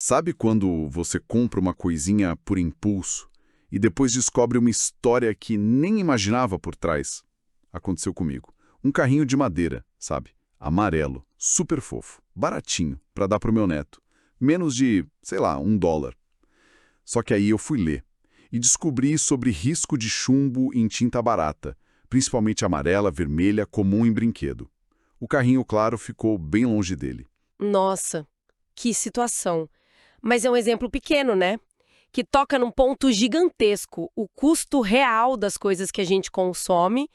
Sabe quando você compra uma coisinha por impulso e depois descobre uma história que nem imaginava por trás? Aconteceu comigo. Um carrinho de madeira, sabe? Amarelo, super fofo, baratinho, para dar pro meu neto. Menos de, sei lá, $1. Só que aí eu fui ler e descobri sobre risco de chumbo em tinta barata, principalmente amarela, vermelha, comum em brinquedo. O carrinho, claro, ficou bem longe dele. Nossa, que situação. Mas é um exemplo pequeno, né? Que toca num ponto gigantesco. O custo real das coisas que a gente consome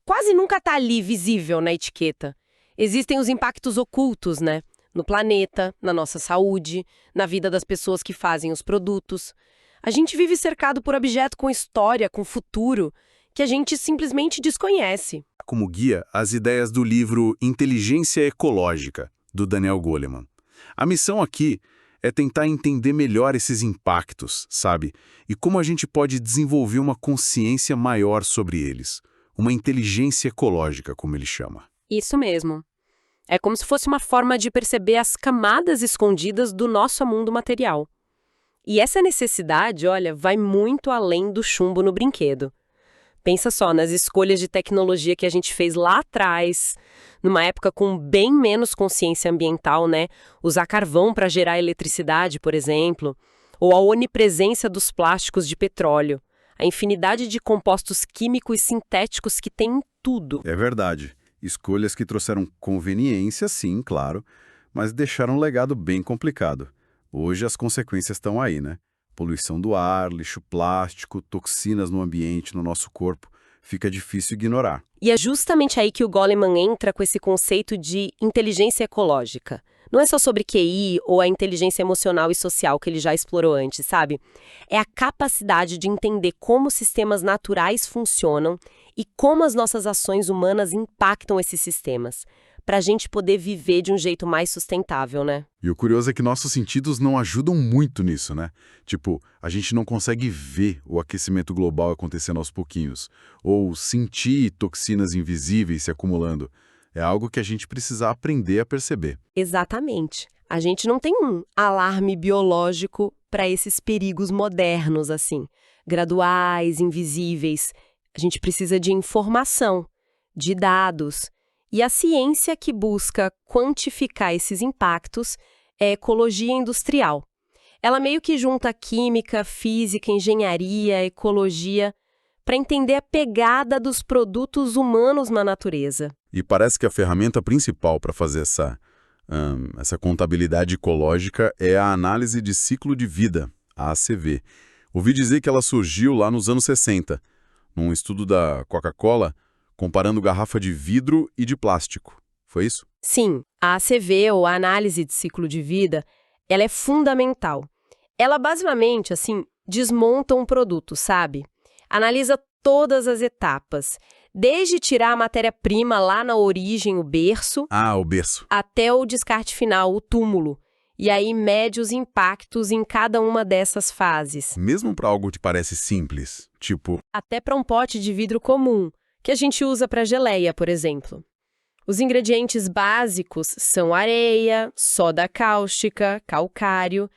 quase nunca está ali visível na etiqueta. Existem os impactos ocultos, né? No planeta, na nossa saúde, na vida das pessoas que fazem os produtos. A gente vive cercado por objetos com história, com futuro, que a gente simplesmente desconhece. Como guia as ideias do livro Inteligência Ecológica, do Daniel Goleman. A missão aqui é tentar entender melhor esses impactos, sabe? E como a gente pode desenvolver uma consciência maior sobre eles. Uma inteligência ecológica, como ele chama. Isso mesmo. É como se fosse uma forma de perceber as camadas escondidas do nosso mundo material. E essa necessidade, olha, vai muito além do chumbo no brinquedo. Pensa só nas escolhas de tecnologia que a gente fez lá atrás, numa época com bem menos consciência ambiental, né? Usar carvão para gerar eletricidade, por exemplo, ou a onipresença dos plásticos de petróleo, a infinidade de compostos químicos sintéticos que tem em tudo. É verdade. Escolhas que trouxeram conveniência, sim, claro, mas deixaram um legado bem complicado. Hoje as consequências estão aí, né? Poluição do ar, lixo plástico, toxinas no ambiente, no nosso corpo. Fica difícil ignorar. E é justamente aí que o Goleman entra com esse conceito de inteligência ecológica. Não é só sobre QI ou a inteligência emocional e social que ele já explorou antes, sabe? É a capacidade de entender como sistemas naturais funcionam e como as nossas ações humanas impactam esses sistemas, para a gente poder viver de um jeito mais sustentável, né? E o curioso é que nossos sentidos não ajudam muito nisso, né? Tipo, a gente não consegue ver o aquecimento global acontecendo aos pouquinhos, ou sentir toxinas invisíveis se acumulando. É algo que a gente precisa aprender a perceber. Exatamente. A gente não tem um alarme biológico para esses perigos modernos, assim, graduais, invisíveis. A gente precisa de informação, de dados. E a ciência que busca quantificar esses impactos é a ecologia industrial. Ela meio que junta química, física, engenharia, ecologia, para entender a pegada dos produtos humanos na natureza. E parece que a ferramenta principal para fazer essa contabilidade ecológica é a análise de ciclo de vida, a ACV. Ouvi dizer que ela surgiu lá nos anos 60, num estudo da Coca-Cola, comparando garrafa de vidro e de plástico. Foi isso? Sim, a ACV, ou a análise de ciclo de vida, ela é fundamental. Ela basicamente, assim, desmonta um produto, sabe? Analisa todas as etapas, desde tirar a matéria-prima lá na origem, o berço, o berço, até o descarte final, o túmulo. E aí mede os impactos em cada uma dessas fases. Mesmo para algo que parece simples, tipo... Até para um pote de vidro comum, que a gente usa para geleia, por exemplo. Os ingredientes básicos são areia, soda cáustica, calcário,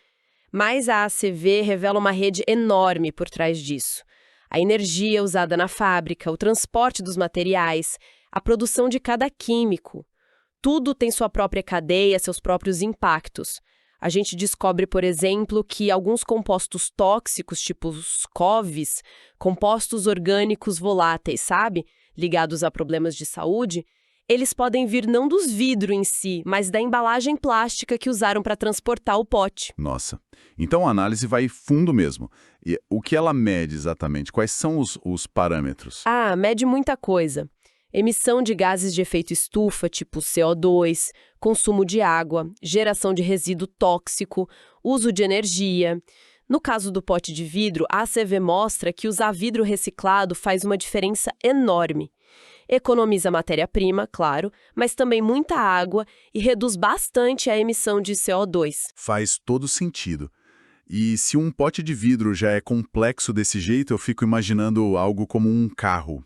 mas a ACV revela uma rede enorme por trás disso. A energia usada na fábrica, o transporte dos materiais, a produção de cada químico. Tudo tem sua própria cadeia, seus próprios impactos. A gente descobre, por exemplo, que alguns compostos tóxicos, tipo os COVs, compostos orgânicos voláteis, sabe? Ligados a problemas de saúde, eles podem vir não dos vidros em si, mas da embalagem plástica que usaram para transportar o pote. Nossa, então a análise vai fundo mesmo. E o que ela mede exatamente? Quais são os parâmetros? Mede muita coisa. Emissão de gases de efeito estufa, tipo CO2, consumo de água, geração de resíduo tóxico, uso de energia. No caso do pote de vidro, a ACV mostra que usar vidro reciclado faz uma diferença enorme. Economiza matéria-prima, claro, mas também muita água e reduz bastante a emissão de CO2. Faz todo sentido. E se um pote de vidro já é complexo desse jeito, eu fico imaginando algo como um carro.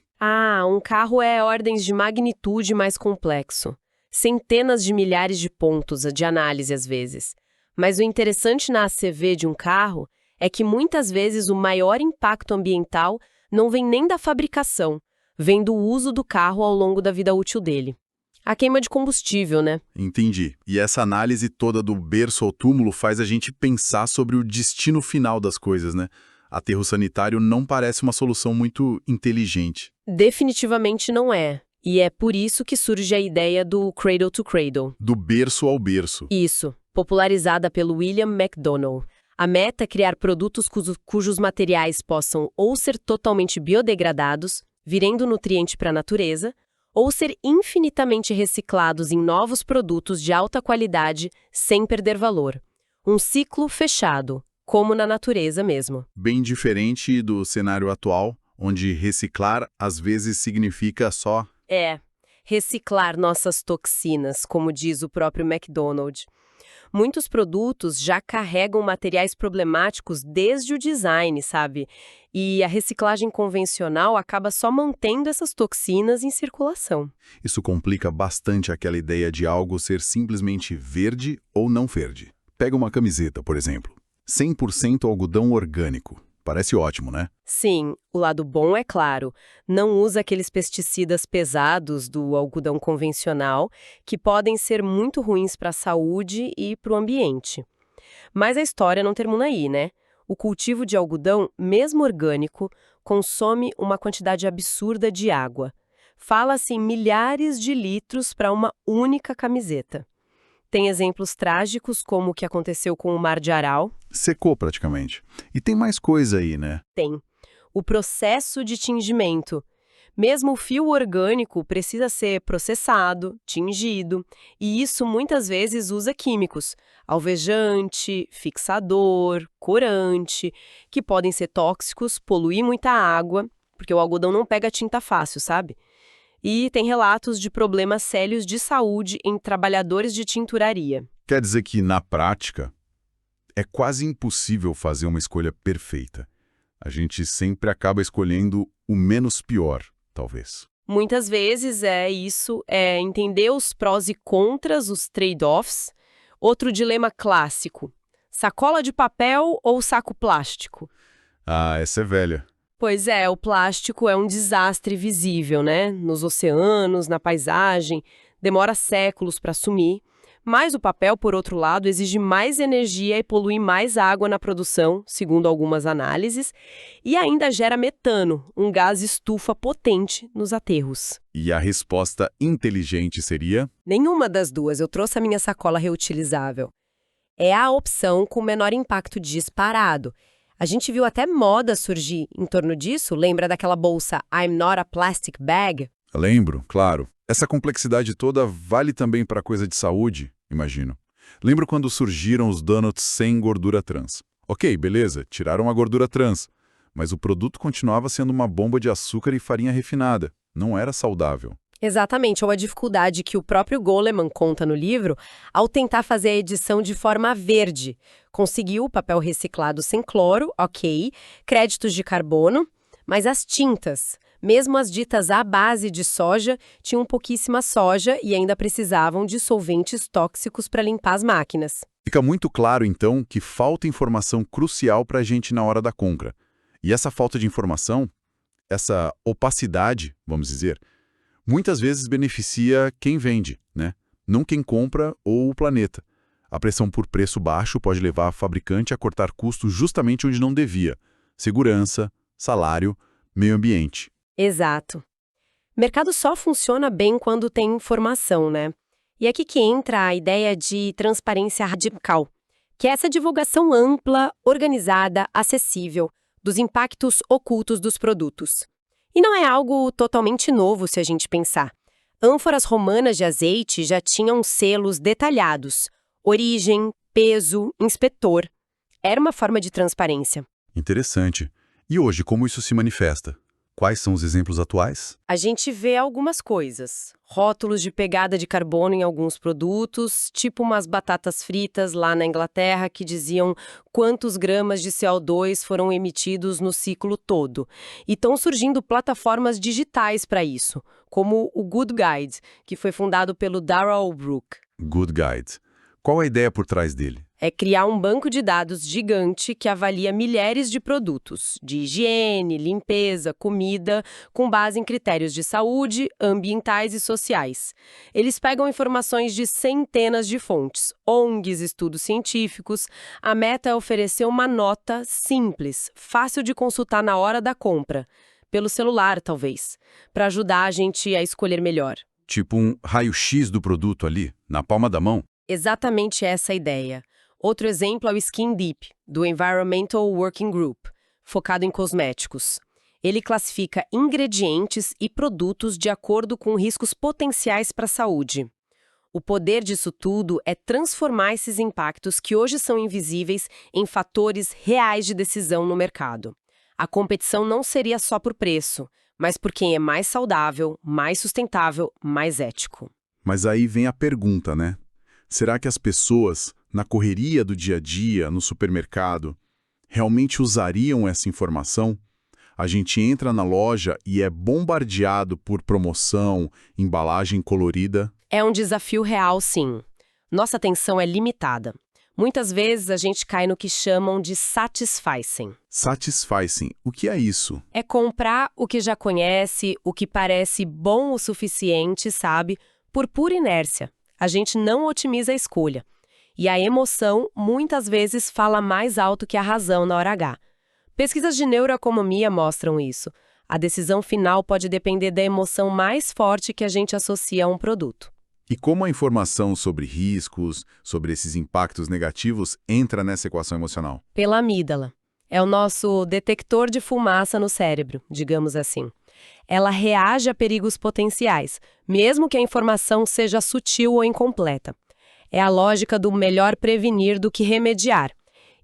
Um carro é ordens de magnitude mais complexo. Centenas de milhares de pontos de análise às vezes. Mas o interessante na ACV de um carro é que muitas vezes o maior impacto ambiental não vem nem da fabricação, vem do uso do carro ao longo da vida útil dele. A queima de combustível, né? Entendi. E essa análise toda do berço ao túmulo faz a gente pensar sobre o destino final das coisas, né? Aterro sanitário não parece uma solução muito inteligente. Definitivamente não é. E é por isso que surge a ideia do cradle to cradle. Do berço ao berço. Isso, popularizada pelo William McDonnell. A meta é criar produtos cujos materiais possam ou ser totalmente biodegradados, virando nutriente para a natureza, ou ser infinitamente reciclados em novos produtos de alta qualidade sem perder valor. Um ciclo fechado, como na natureza mesmo. Bem diferente do cenário atual, onde reciclar às vezes significa só... Reciclar nossas toxinas, como diz o próprio McDonald. Muitos produtos já carregam materiais problemáticos desde o design, sabe? E a reciclagem convencional acaba só mantendo essas toxinas em circulação. Isso complica bastante aquela ideia de algo ser simplesmente verde ou não verde. Pega uma camiseta, por exemplo. 100% algodão orgânico. Parece ótimo, né? Sim, o lado bom é claro, não usa aqueles pesticidas pesados do algodão convencional, que podem ser muito ruins para a saúde e para o ambiente. Mas a história não termina aí, né? O cultivo de algodão, mesmo orgânico, consome uma quantidade absurda de água. Fala-se em milhares de litros para uma única camiseta. Tem exemplos trágicos, como o que aconteceu com o Mar de Aral. Secou praticamente. E tem mais coisa aí, né? Tem. O processo de tingimento. Mesmo o fio orgânico precisa ser processado, tingido, e isso muitas vezes usa químicos, alvejante, fixador, corante, que podem ser tóxicos, poluir muita água, porque o algodão não pega tinta fácil, sabe? E tem relatos de problemas sérios de saúde em trabalhadores de tinturaria. Quer dizer que, na prática, é quase impossível fazer uma escolha perfeita. A gente sempre acaba escolhendo o menos pior, talvez. Muitas vezes é entender os prós e contras, os trade-offs. Outro dilema clássico: sacola de papel ou saco plástico? Ah, essa é velha. Pois é, o plástico é um desastre visível, né? Nos oceanos, na paisagem, demora séculos para sumir. Mas o papel, por outro lado, exige mais energia e polui mais água na produção, segundo algumas análises, e ainda gera metano, um gás estufa potente nos aterros. E a resposta inteligente seria? Nenhuma das duas. Eu trouxe a minha sacola reutilizável. É a opção com menor impacto disparado. A gente viu até moda surgir em torno disso. Lembra daquela bolsa I'm not a plastic bag? Lembro, claro. Essa complexidade toda vale também para coisa de saúde, imagino. Lembro quando surgiram os donuts sem gordura trans. Ok, beleza, tiraram a gordura trans, mas o produto continuava sendo uma bomba de açúcar e farinha refinada. Não era saudável. Exatamente, ou a dificuldade que o próprio Goleman conta no livro ao tentar fazer a edição de forma verde. Conseguiu o papel reciclado sem cloro, ok, créditos de carbono, mas as tintas, mesmo as ditas à base de soja, tinham pouquíssima soja e ainda precisavam de solventes tóxicos para limpar as máquinas. Fica muito claro, então, que falta informação crucial para a gente na hora da compra. E essa falta de informação, essa opacidade, vamos dizer, muitas vezes beneficia quem vende, né? Não quem compra ou o planeta. A pressão por preço baixo pode levar a fabricante a cortar custos justamente onde não devia. Segurança, salário, meio ambiente. Exato. Mercado só funciona bem quando tem informação, né? E é aqui que entra a ideia de transparência radical, que é essa divulgação ampla, organizada, acessível, dos impactos ocultos dos produtos. E não é algo totalmente novo se a gente pensar. Ânforas romanas de azeite já tinham selos detalhados: origem, peso, inspetor. Era uma forma de transparência. Interessante. E hoje, como isso se manifesta? Quais são os exemplos atuais? A gente vê algumas coisas. Rótulos de pegada de carbono em alguns produtos, tipo umas batatas fritas lá na Inglaterra que diziam quantos gramas de CO2 foram emitidos no ciclo todo. E estão surgindo plataformas digitais para isso, como o Good Guide, que foi fundado pelo Darrell Brook. Good Guide. Qual a ideia por trás dele? É criar um banco de dados gigante que avalia milhares de produtos, de higiene, limpeza, comida, com base em critérios de saúde, ambientais e sociais. Eles pegam informações de centenas de fontes, ONGs, estudos científicos. A meta é oferecer uma nota simples, fácil de consultar na hora da compra, pelo celular, talvez, para ajudar a gente a escolher melhor. Tipo um raio-x do produto ali, na palma da mão. Exatamente essa a ideia. Outro exemplo é o Skin Deep, do Environmental Working Group, focado em cosméticos. Ele classifica ingredientes e produtos de acordo com riscos potenciais para a saúde. O poder disso tudo é transformar esses impactos que hoje são invisíveis em fatores reais de decisão no mercado. A competição não seria só por preço, mas por quem é mais saudável, mais sustentável, mais ético. Mas aí vem a pergunta, né? Será que as pessoas, na correria do dia a dia, no supermercado, realmente usariam essa informação? A gente entra na loja e é bombardeado por promoção, embalagem colorida. É um desafio real, sim. Nossa atenção é limitada. Muitas vezes a gente cai no que chamam de satisficing. Satisficing. O que é isso? É comprar o que já conhece, o que parece bom o suficiente, sabe? Por pura inércia. A gente não otimiza a escolha. E a emoção, muitas vezes, fala mais alto que a razão na hora H. Pesquisas de neuroeconomia mostram isso. A decisão final pode depender da emoção mais forte que a gente associa a um produto. E como a informação sobre riscos, sobre esses impactos negativos, entra nessa equação emocional? Pela amígdala. É o nosso detector de fumaça no cérebro, digamos assim. Ela reage a perigos potenciais, mesmo que a informação seja sutil ou incompleta. É a lógica do melhor prevenir do que remediar.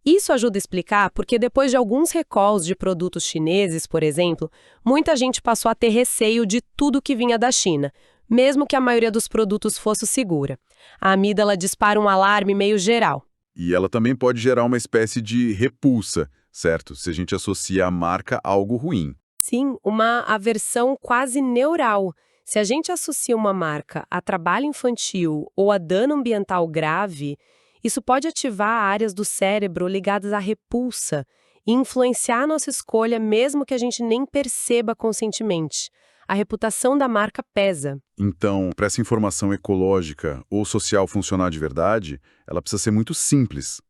Isso ajuda a explicar porque depois de alguns recalls de produtos chineses, por exemplo, muita gente passou a ter receio de tudo que vinha da China, mesmo que a maioria dos produtos fosse segura. A amígdala dispara um alarme meio geral. E ela também pode gerar uma espécie de repulsa, certo? Se a gente associa a marca a algo ruim. Sim, uma aversão quase neural. Se a gente associa uma marca a trabalho infantil ou a dano ambiental grave, isso pode ativar áreas do cérebro ligadas à repulsa e influenciar a nossa escolha mesmo que a gente nem perceba conscientemente. A reputação da marca pesa. Então, para essa informação ecológica ou social funcionar de verdade, ela precisa ser muito simples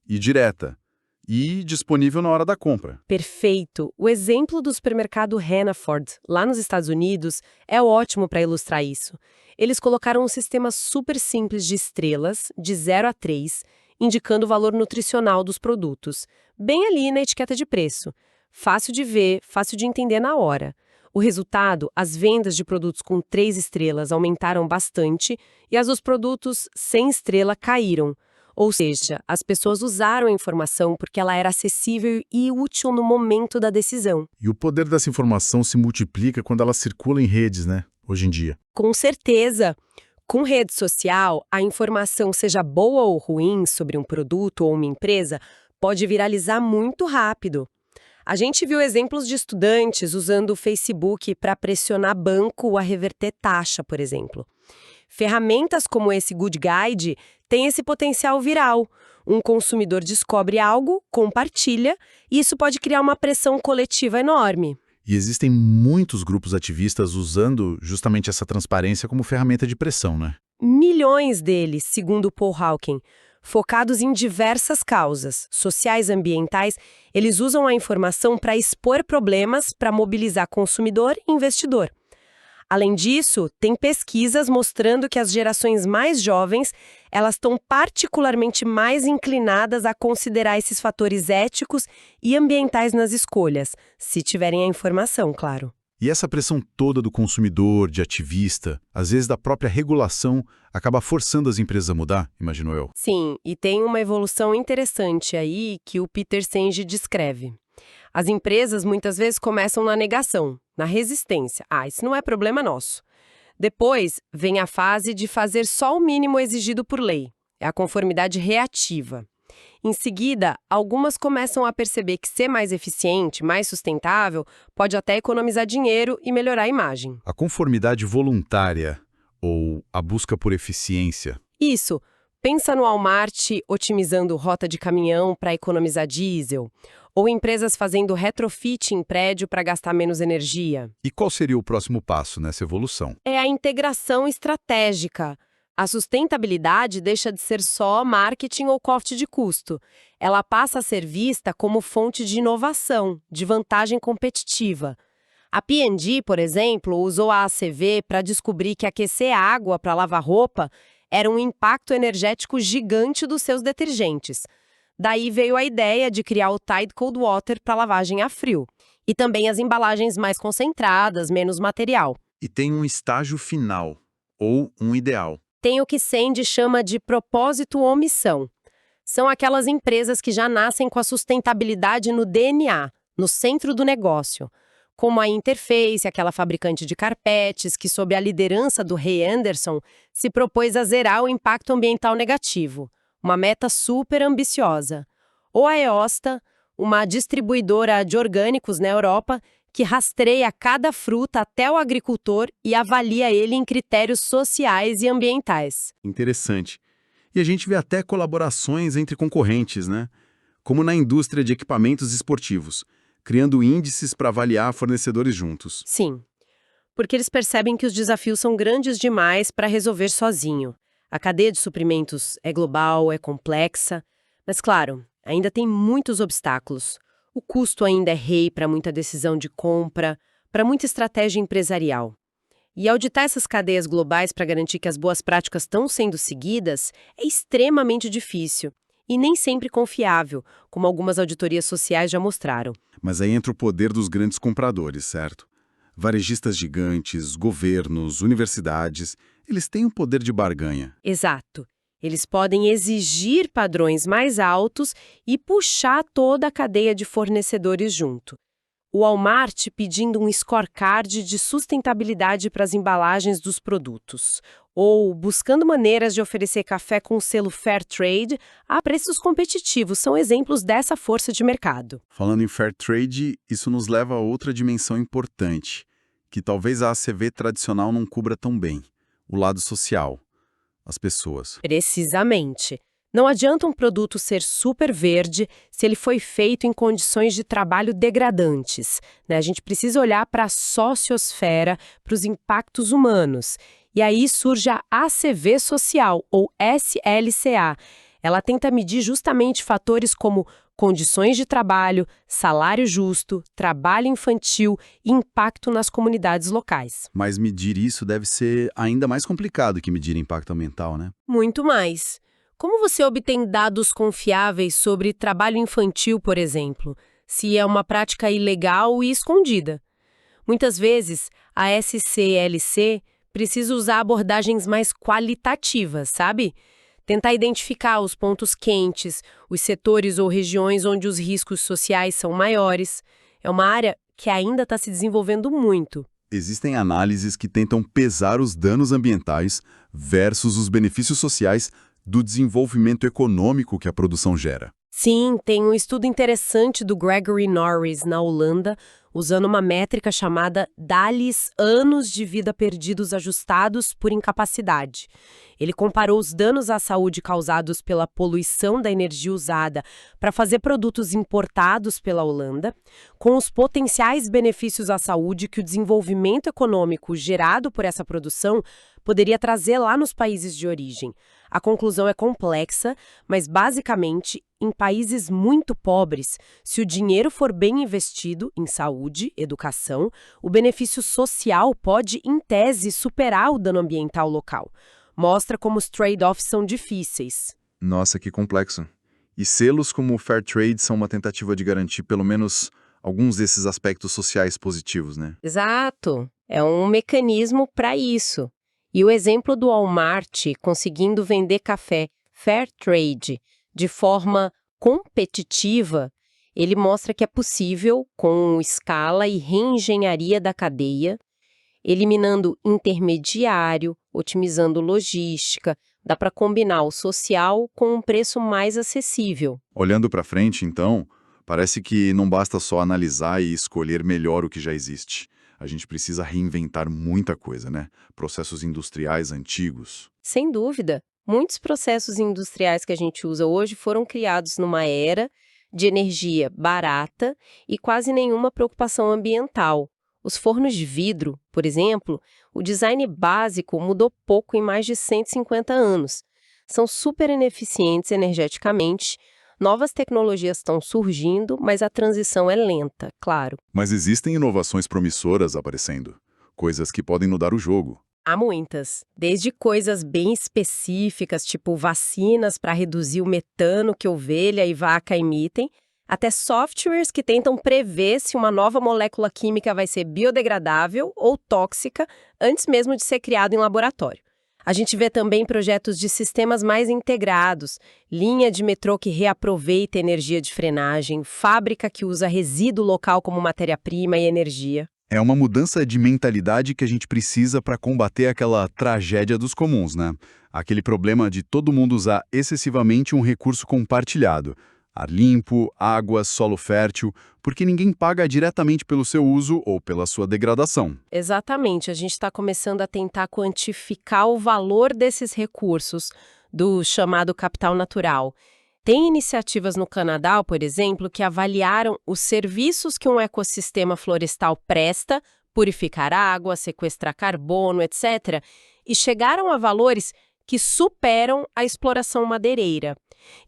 e direta e disponível na hora da compra. Perfeito! O exemplo do supermercado Hannaford, lá nos Estados Unidos, é ótimo para ilustrar isso. Eles colocaram um sistema super simples de estrelas, de 0 a 3, indicando o valor nutricional dos produtos, bem ali na etiqueta de preço. Fácil de ver, fácil de entender na hora. O resultado, as vendas de produtos com 3 estrelas aumentaram bastante e as dos produtos sem estrela caíram. Ou seja, as pessoas usaram a informação porque ela era acessível e útil no momento da decisão. E o poder dessa informação se multiplica quando ela circula em redes, né? Hoje em dia. Com certeza! Com rede social, a informação, seja boa ou ruim sobre um produto ou uma empresa, pode viralizar muito rápido. A gente viu exemplos de estudantes usando o Facebook para pressionar banco a reverter taxa, por exemplo. Ferramentas como esse Good Guide têm esse potencial viral. Um consumidor descobre algo, compartilha, e isso pode criar uma pressão coletiva enorme. E existem muitos grupos ativistas usando justamente essa transparência como ferramenta de pressão, né? Milhões deles, segundo Paul Hawken, focados em diversas causas, sociais e ambientais, eles usam a informação para expor problemas, para mobilizar consumidor e investidor. Além disso, tem pesquisas mostrando que as gerações mais jovens, elas estão particularmente mais inclinadas a considerar esses fatores éticos e ambientais nas escolhas, se tiverem a informação, claro. E essa pressão toda do consumidor, de ativista, às vezes da própria regulação, acaba forçando as empresas a mudar, imagino eu. Sim, e tem uma evolução interessante aí que o Peter Senge descreve. As empresas muitas vezes começam na negação, na resistência. Isso não é problema nosso. Depois vem a fase de fazer só o mínimo exigido por lei. É a conformidade reativa. Em seguida, algumas começam a perceber que ser mais eficiente, mais sustentável, pode até economizar dinheiro e melhorar a imagem. A conformidade voluntária, ou a busca por eficiência. Isso. Pensa no Walmart otimizando rota de caminhão para economizar diesel, ou empresas fazendo retrofit em prédio para gastar menos energia. E qual seria o próximo passo nessa evolução? É a integração estratégica. A sustentabilidade deixa de ser só marketing ou corte de custo. Ela passa a ser vista como fonte de inovação, de vantagem competitiva. A P&G, por exemplo, usou a ACV para descobrir que aquecer água para lavar roupa era um impacto energético gigante dos seus detergentes. Daí veio a ideia de criar o Tide Cold Water para lavagem a frio. E também as embalagens mais concentradas, menos material. E tem um estágio final, ou um ideal. Tem o que Sandy chama de propósito ou missão. São aquelas empresas que já nascem com a sustentabilidade no DNA, no centro do negócio. Como a Interface, aquela fabricante de carpetes que, sob a liderança do Ray Anderson, se propôs a zerar o impacto ambiental negativo. Uma meta super ambiciosa. Ou a Eosta, uma distribuidora de orgânicos na Europa, que rastreia cada fruta até o agricultor e avalia ele em critérios sociais e ambientais. Interessante. E a gente vê até colaborações entre concorrentes, né? Como na indústria de equipamentos esportivos, criando índices para avaliar fornecedores juntos. Sim, porque eles percebem que os desafios são grandes demais para resolver sozinho. A cadeia de suprimentos é global, é complexa, mas claro, ainda tem muitos obstáculos. O custo ainda é rei para muita decisão de compra, para muita estratégia empresarial. E auditar essas cadeias globais para garantir que as boas práticas estão sendo seguidas é extremamente difícil e nem sempre confiável, como algumas auditorias sociais já mostraram. Mas aí entra o poder dos grandes compradores, certo? Varejistas gigantes, governos, universidades, eles têm um poder de barganha. Exato. Eles podem exigir padrões mais altos e puxar toda a cadeia de fornecedores junto. O Walmart pedindo um scorecard de sustentabilidade para as embalagens dos produtos, ou buscando maneiras de oferecer café com selo Fair Trade a preços competitivos, são exemplos dessa força de mercado. Falando em Fair Trade, isso nos leva a outra dimensão importante, que talvez a ACV tradicional não cubra tão bem, o lado social, as pessoas. Precisamente. Não adianta um produto ser super verde se ele foi feito em condições de trabalho degradantes, né? A gente precisa olhar para a sociosfera, para os impactos humanos. E aí surge a ACV Social, ou SLCA. Ela tenta medir justamente fatores como condições de trabalho, salário justo, trabalho infantil e impacto nas comunidades locais. Mas medir isso deve ser ainda mais complicado que medir impacto ambiental, né? Muito mais. Como você obtém dados confiáveis sobre trabalho infantil, por exemplo, se é uma prática ilegal e escondida? Muitas vezes, a SCLC precisa usar abordagens mais qualitativas, sabe? Tentar identificar os pontos quentes, os setores ou regiões onde os riscos sociais são maiores. É uma área que ainda está se desenvolvendo muito. Existem análises que tentam pesar os danos ambientais versus os benefícios sociais do desenvolvimento econômico que a produção gera. Sim, tem um estudo interessante do Gregory Norris, na Holanda, usando uma métrica chamada DALYs Anos de Vida Perdidos Ajustados por Incapacidade. Ele comparou os danos à saúde causados pela poluição da energia usada para fazer produtos importados pela Holanda, com os potenciais benefícios à saúde que o desenvolvimento econômico gerado por essa produção poderia trazer lá nos países de origem. A conclusão é complexa, mas basicamente, em países muito pobres, se o dinheiro for bem investido em saúde, educação, o benefício social pode, em tese, superar o dano ambiental local. Mostra como os trade-offs são difíceis. Nossa, que complexo. E selos como o Fair Trade são uma tentativa de garantir pelo menos alguns desses aspectos sociais positivos, né? Exato. É um mecanismo para isso. E o exemplo do Walmart conseguindo vender café Fair Trade de forma competitiva, ele mostra que é possível, com escala e reengenharia da cadeia, eliminando intermediário, otimizando logística, dá para combinar o social com um preço mais acessível. Olhando para frente, então, parece que não basta só analisar e escolher melhor o que já existe. A gente precisa reinventar muita coisa, né? Processos industriais antigos. Sem dúvida. Muitos processos industriais que a gente usa hoje foram criados numa era de energia barata e quase nenhuma preocupação ambiental. Os fornos de vidro, por exemplo, o design básico mudou pouco em mais de 150 anos. São super ineficientes energeticamente, novas tecnologias estão surgindo, mas a transição é lenta, claro. Mas existem inovações promissoras aparecendo, coisas que podem mudar o jogo. Há muitas, desde coisas bem específicas, tipo vacinas para reduzir o metano que ovelha e vaca emitem, até softwares que tentam prever se uma nova molécula química vai ser biodegradável ou tóxica antes mesmo de ser criado em laboratório. A gente vê também projetos de sistemas mais integrados, linha de metrô que reaproveita energia de frenagem, fábrica que usa resíduo local como matéria-prima e energia. É uma mudança de mentalidade que a gente precisa para combater aquela tragédia dos comuns, né? Aquele problema de todo mundo usar excessivamente um recurso compartilhado. Ar limpo, água, solo fértil, porque ninguém paga diretamente pelo seu uso ou pela sua degradação. Exatamente, a gente está começando a tentar quantificar o valor desses recursos, do chamado capital natural. Tem iniciativas no Canadá, por exemplo, que avaliaram os serviços que um ecossistema florestal presta, purificar água, sequestrar carbono, etc., e chegaram a valores que superam a exploração madeireira.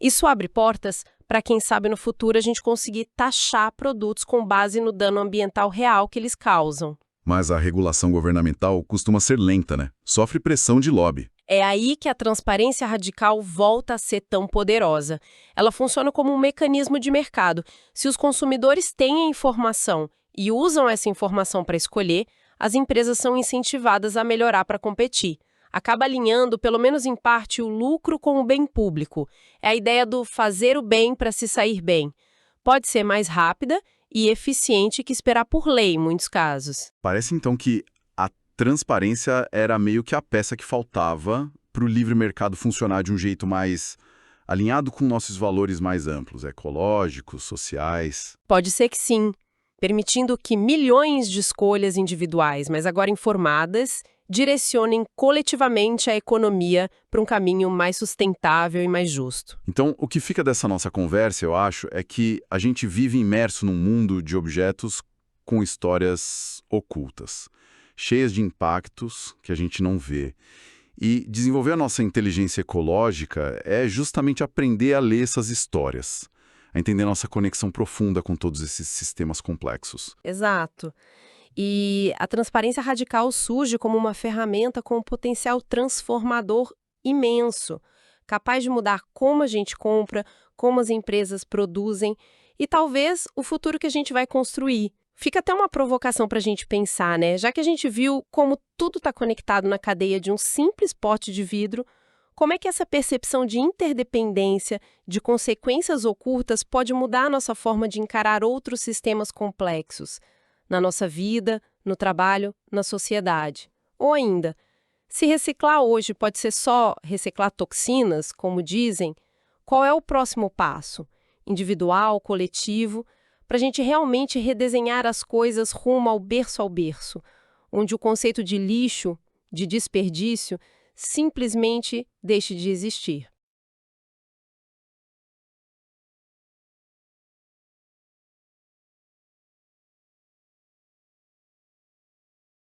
Isso abre portas para, quem sabe, no futuro a gente conseguir taxar produtos com base no dano ambiental real que eles causam. Mas a regulação governamental costuma ser lenta, né? Sofre pressão de lobby. É aí que a transparência radical volta a ser tão poderosa. Ela funciona como um mecanismo de mercado. Se os consumidores têm a informação e usam essa informação para escolher, as empresas são incentivadas a melhorar para competir. Acaba alinhando, pelo menos em parte, o lucro com o bem público. É a ideia do fazer o bem para se sair bem. Pode ser mais rápida e eficiente que esperar por lei, em muitos casos. Parece então que a transparência era meio que a peça que faltava para o livre mercado funcionar de um jeito mais alinhado com nossos valores mais amplos, ecológicos, sociais. Pode ser que sim, permitindo que milhões de escolhas individuais, mas agora informadas, direcionem coletivamente a economia para um caminho mais sustentável e mais justo. Então, o que fica dessa nossa conversa, eu acho, é que a gente vive imerso num mundo de objetos com histórias ocultas, cheias de impactos que a gente não vê. E desenvolver a nossa inteligência ecológica é justamente aprender a ler essas histórias, a entender nossa conexão profunda com todos esses sistemas complexos. Exato. E a transparência radical surge como uma ferramenta com um potencial transformador imenso, capaz de mudar como a gente compra, como as empresas produzem e talvez o futuro que a gente vai construir. Fica até uma provocação para a gente pensar, né? Já que a gente viu como tudo está conectado na cadeia de um simples pote de vidro, como é que essa percepção de interdependência, de consequências ocultas, pode mudar a nossa forma de encarar outros sistemas complexos? Na nossa vida, no trabalho, na sociedade. Ou ainda, se reciclar hoje pode ser só reciclar toxinas, como dizem, qual é o próximo passo? Individual, coletivo, para a gente realmente redesenhar as coisas rumo ao berço, onde o conceito de lixo, de desperdício, simplesmente deixe de existir.